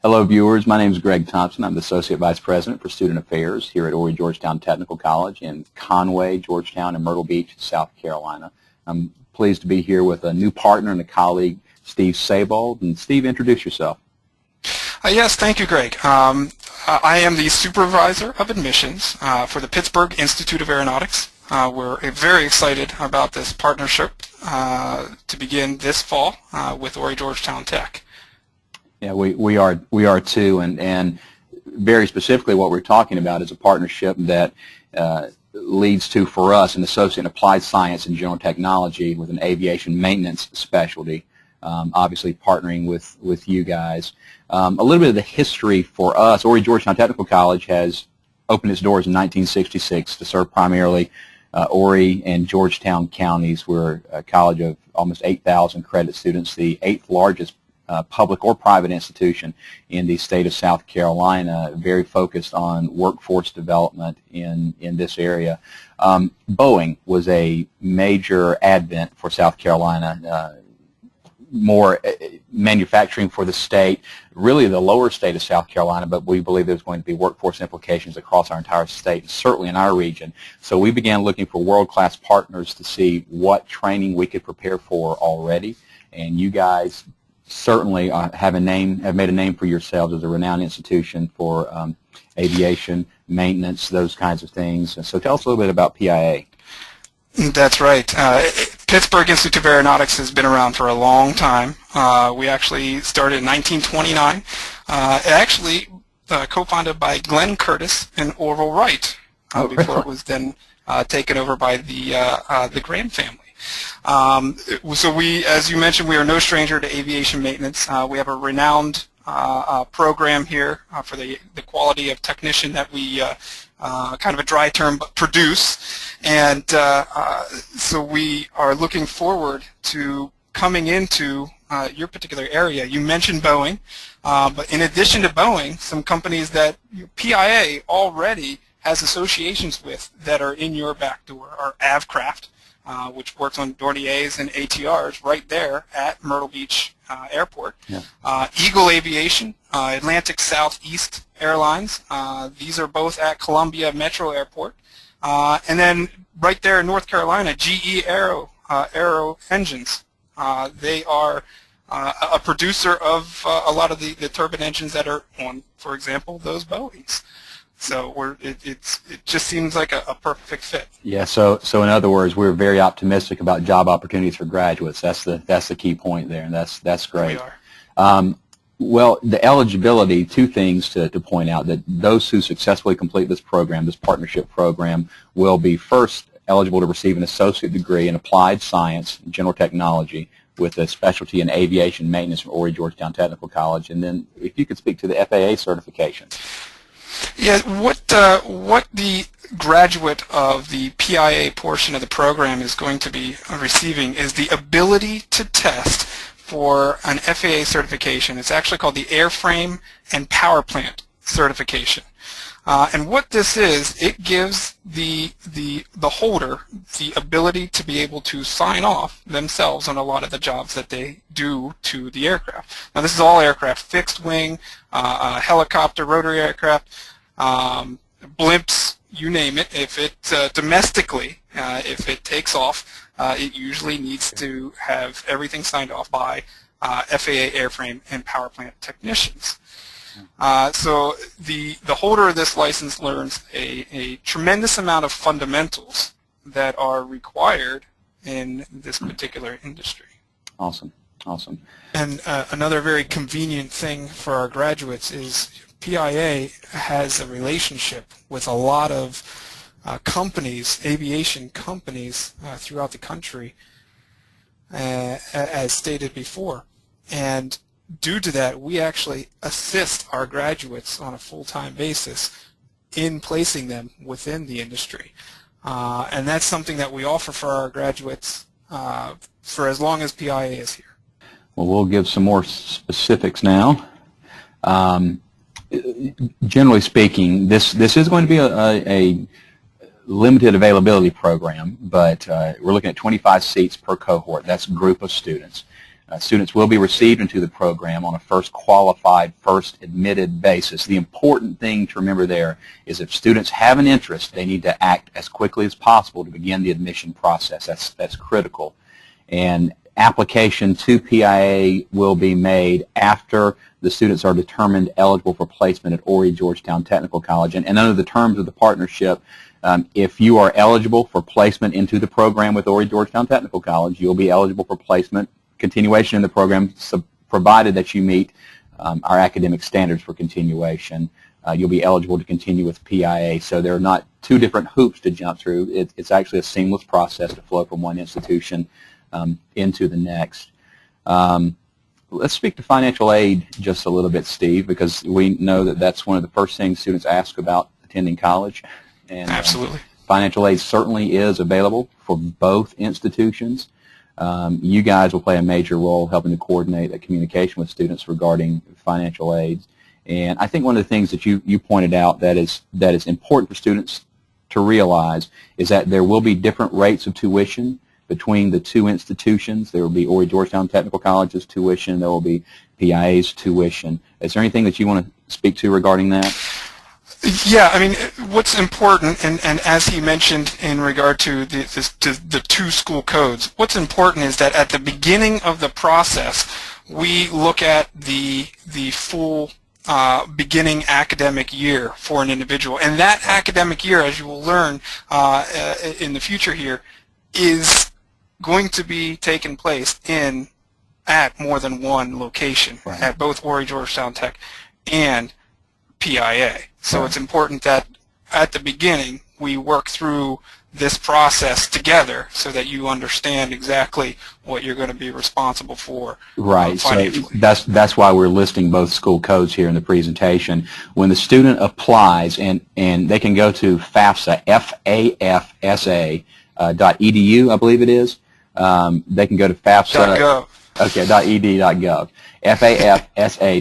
Hello viewers, my name is Greg Thompson. I'm the Associate Vice President for Student Affairs here at Horry-Georgetown Technical College in Conway, Georgetown, and Myrtle Beach, South Carolina. I'm pleased to be here with a new partner and a colleague, Steve Sabold. And Steve, introduce yourself. Yes, thank you, Greg. I am the Supervisor of Admissions for the Pittsburgh Institute of Aeronautics. We're very excited about this partnership to begin this fall with Horry-Georgetown Tech. Yeah, we are too, and very specifically what we're talking about is a partnership that leads to, for us, an associate in applied science and general technology with an aviation maintenance specialty, obviously partnering with you guys. A little bit of the history for us: Horry-Georgetown Technical College has opened its doors in 1966 to serve primarily Horry and Georgetown counties. We're a college of almost 8,000 credit students, the 8th largest public or private institution in the state of South Carolina, very focused on workforce development in this area. Boeing was a major advent for South Carolina, more manufacturing for the state, really the lower state of South Carolina, but we believe there's going to be workforce implications across our entire state, and certainly in our region. So we began looking for world-class partners to see what training we could prepare for already, and you guys certainly have made a name for yourselves as a renowned institution for aviation, maintenance, those kinds of things. So tell us a little bit about PIA. That's right. Pittsburgh Institute of Aeronautics has been around for a long time. We actually started in 1929. Actually co-founded by Glenn Curtis and Orville Wright before it was then taken over by the Graham family. So we, as you mentioned, we are no stranger to aviation maintenance. We have a renowned program here for the quality of technician that we, kind of a dry term, but produce. And so we are looking forward to coming into your particular area. You mentioned Boeing, but in addition to Boeing, some companies that PIA already has associations with that are in your back door are Avcraft, which works on Dorniers and ATRs right there at Myrtle Beach Airport. Yeah. Eagle Aviation, Atlantic Southeast Airlines. These are both at Columbia Metro Airport. And then right there in North Carolina, GE Aero Engines. They are a producer of a lot of the turbine engines that are on, for example, those Boeings. So it just seems like a perfect fit. Yeah. So in other words, we're very optimistic about job opportunities for graduates. That's the key point there, and that's great. We are. Well, the eligibility, two things to point out: that those who successfully complete this program, this partnership program, will be first eligible to receive an associate degree in applied science and general technology with a specialty in aviation maintenance from Horry-Georgetown Technical College. And then, if you could speak to the FAA certification. Yeah, what the graduate of the PIA portion of the program is going to be receiving is the ability to test for an FAA certification. It's actually called the Airframe and Power Plant certification. And what this is, it gives the holder the ability to be able to sign off themselves on a lot of the jobs that they do to the aircraft. Now, this is all aircraft: fixed wing, helicopter, rotary aircraft, blimps, you name it. If it domestically, if it takes off, it usually needs to have everything signed off by FAA airframe and power plant technicians. So the holder of this license learns a tremendous amount of fundamentals that are required in this particular industry. Awesome. Awesome. And another very convenient thing for our graduates is PIA has a relationship with a lot of companies, aviation companies throughout the country, as stated before. And due to that, we actually assist our graduates on a full-time basis in placing them within the industry. And that's something that we offer for our graduates for as long as PIA is here. Well, we'll give some more specifics now. Generally speaking, this is going to be a limited availability program, but we're looking at 25 seats per cohort. That's a group of students. Students will be received into the program on a first qualified, first admitted basis. The important thing to remember there is if students have an interest, they need to act as quickly as possible to begin the admission process. That's critical. And application to PIA will be made after the students are determined eligible for placement at Horry-Georgetown Technical College. And under the terms of the partnership, if you are eligible for placement into the program with Horry-Georgetown Technical College, you'll be eligible for placement continuation in the program, provided that you meet our academic standards for continuation. You'll be eligible to continue with PIA. So there are not two different hoops to jump through. It's actually a seamless process to flow from one institution into the next. Let's speak to financial aid just a little bit, Steve, because we know that that's one of the first things students ask about attending college. And Absolutely. Financial aid certainly is available for both institutions. You guys will play a major role helping to coordinate that communication with students regarding financial aids. And I think one of the things that you pointed out that is important for students to realize is that there will be different rates of tuition between the two institutions. There will be Horry-Georgetown Technical College's tuition. There will be PIA's tuition. Is there anything that you want to speak to regarding that? Yeah, I mean, what's important, and as he mentioned in regard to the two school codes, what's important is that at the beginning of the process, we look at the full beginning academic year for an individual. And that academic year, as you will learn in the future here, is going to be taking place at more than one location, right, at both Horry-Georgetown Tech and PIA. So it's important that at the beginning we work through this process together so that you understand exactly what you're going to be responsible for financially. So that's why we're listing both school codes here in the presentation. When the student applies, and they can go to FAFSA, FAFSA.edu, I believe it is. They can go to FAFSA. .gov. Okay, .ed.gov. FAFSA.ed.gov.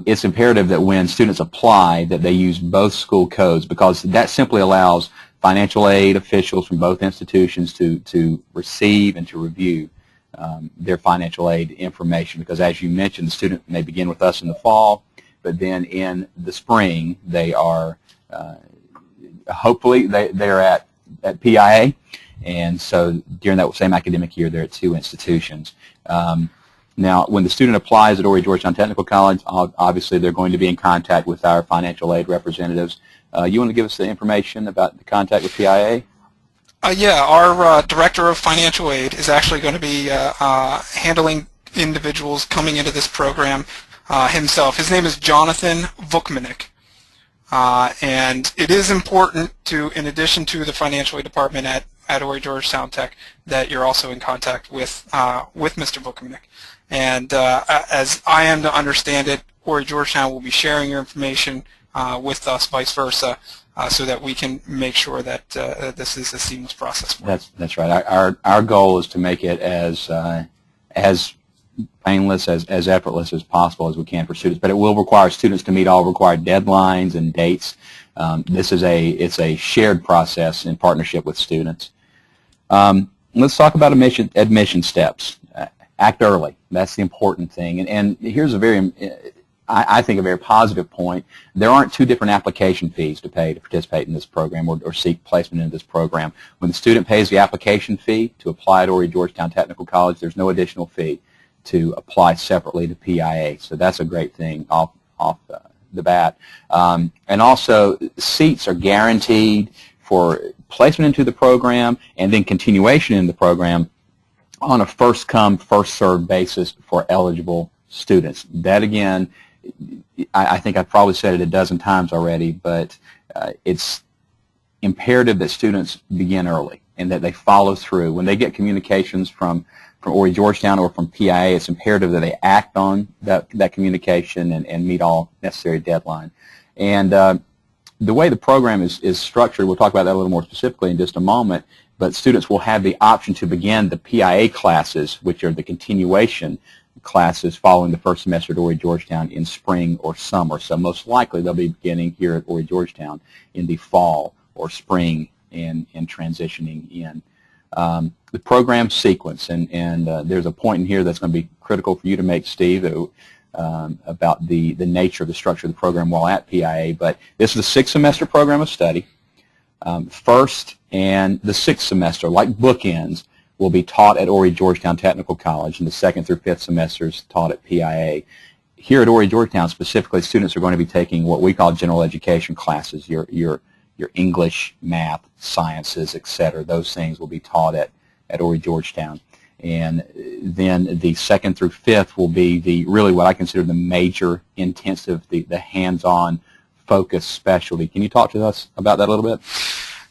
It's imperative that when students apply that they use both school codes, because that simply allows financial aid officials from both institutions to receive and to review their financial aid information, because as you mentioned, the student may begin with us in the fall, but then in the spring they are hopefully they're at PIA, and so during that same academic year they're at two institutions. Now, when the student applies at Horry-Georgetown Technical College, obviously they're going to be in contact with our financial aid representatives. You want to give us the information about the contact with PIA? Yeah, our Director of Financial Aid is actually going to be handling individuals coming into this program himself. His name is Jonathan Vukmanik. And it is important to, in addition to the financial aid department at Horry-Georgetown Tech, that you're also in contact with Mr. Vukmanik. And as I am to understand it, Horry-Georgetown will be sharing your information with us, vice versa, so that we can make sure that this is a seamless process for you. That's right. Our goal is to make it as painless, as effortless as possible as we can for students, but it will require students to meet all required deadlines and dates. It's a shared process in partnership with students. Let's talk about admission steps. Act early. That's the important thing. And here's I think a very positive point. There aren't two different application fees to pay to participate in this program or seek placement in this program. When the student pays the application fee to apply at Horry-Georgetown Technical College, there's no additional fee to apply separately to PIA. So that's a great thing off the bat. And also, seats are guaranteed for placement into the program and then continuation in the program on a first-come, first-served basis for eligible students. That, again, I think I've probably said it a dozen times already, but it's imperative that students begin early and that they follow through. When they get communications from Horry-Georgetown or from PIA, it's imperative that they act on that communication and meet all necessary deadline. And the way the program is structured, we'll talk about that a little more specifically in just a moment, but students will have the option to begin the PIA classes, which are the continuation classes following the first semester at Horry-Georgetown in spring or summer. So most likely they'll be beginning here at Horry-Georgetown in the fall or spring and transitioning in. the program sequence, and there's a point in here that's going to be critical for you to make, Steve, about the nature of the structure of the program while at PIA. But this is a 6-semester program of study. First and the 6th semester, like bookends, will be taught at Horry-Georgetown Technical College, and the 2nd through 5th semesters taught at PIA. Here at Horry-Georgetown specifically, students are going to be taking what we call general education classes, your English, math, sciences, etc. Those things will be taught at Horry-Georgetown. And then the 2nd through 5th will be really what I consider the major intensive, the hands-on focus specialty. Can you talk to us about that a little bit?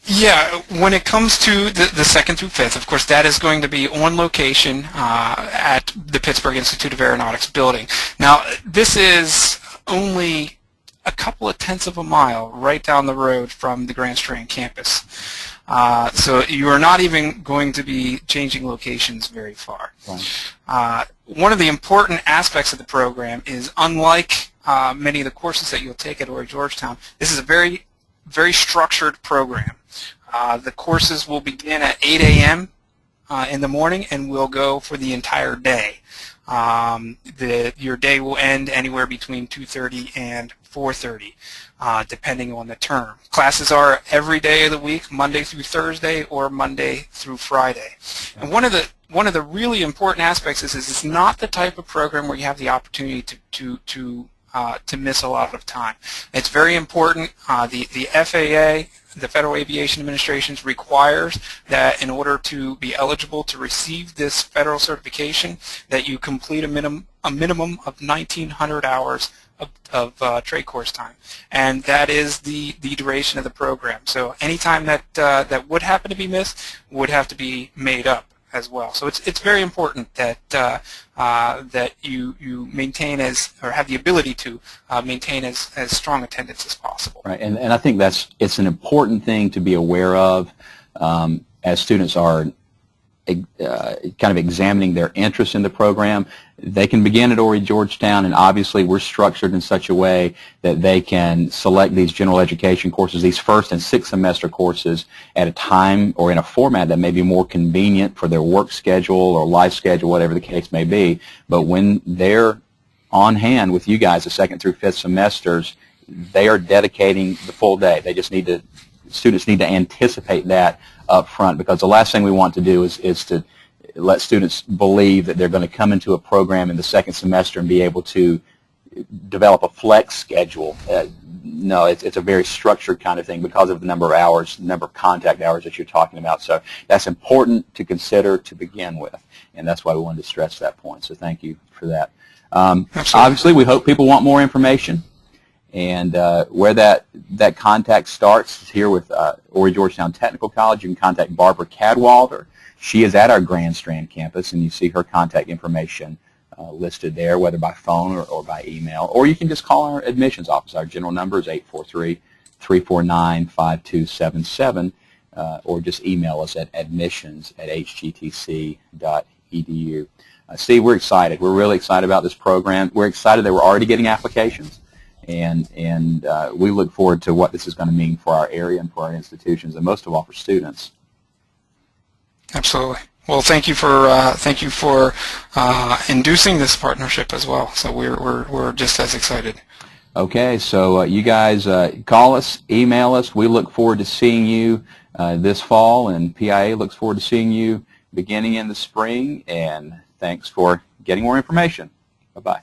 Yeah, when it comes to the 2nd through 5th, of course, that is going to be on location at the Pittsburgh Institute of Aeronautics building. Now, this is only a couple of tenths of a mile right down the road from the Grand Strand campus. So you are not even going to be changing locations very far. Right. One of the important aspects of the program is, unlike many of the courses that you'll take at Horry-Georgetown, this is a very, very structured program. The courses will begin at 8 a.m. In the morning and will go for the entire day. Your day will end anywhere between 2:30 and 4:30, depending on the term. Classes are every day of the week, Monday through Thursday or Monday through Friday. And one of the really important aspects is it's not the type of program where you have the opportunity to miss a lot of time. It's very important. The FAA, the Federal Aviation Administration, requires that in order to be eligible to receive this federal certification, that you complete a minimum of 1,900 hours of trade course time, and that is the duration of the program. So any time that would happen to be missed would have to be made up as well. So it's very important that that you maintain or have the ability to maintain as strong attendance as possible. Right, and I think it's an important thing to be aware of as students are kind of examining their interest in the program. They can begin at Horry-Georgetown, and obviously we're structured in such a way that they can select these general education courses, these 1st and 6th semester courses, at a time or in a format that may be more convenient for their work schedule or life schedule, whatever the case may be. But when they're on hand with you guys the 2nd through 5th semesters, they are dedicating the full day. They just need to, students need to anticipate that up front, because the last thing we want to do is to let students believe that they're going to come into a program in the 2nd semester and be able to develop a flex schedule. No, it's a very structured kind of thing because of the number of hours, the number of contact hours that you're talking about. So that's important to consider to begin with, and that's why we wanted to stress that point. So thank you for that. Obviously, we hope people want more information. And where that contact starts is here with Horry-Georgetown Technical College. You can contact Barbara Cadwalder. She is at our Grand Strand campus, and you see her contact information listed there, whether by phone or by email. Or you can just call our admissions office. Our general number is 843-349-5277, or just email us at admissions@hgtc.edu. Steve, we're excited. We're really excited about this program. We're excited that we're already getting applications. And we look forward to what this is going to mean for our area and for our institutions, and most of all for students. Absolutely. Well, thank you for inducing this partnership as well. So we're just as excited. Okay, so you guys call us, email us. We look forward to seeing you this fall, and PIA looks forward to seeing you beginning in the spring. And thanks for getting more information. Bye-bye.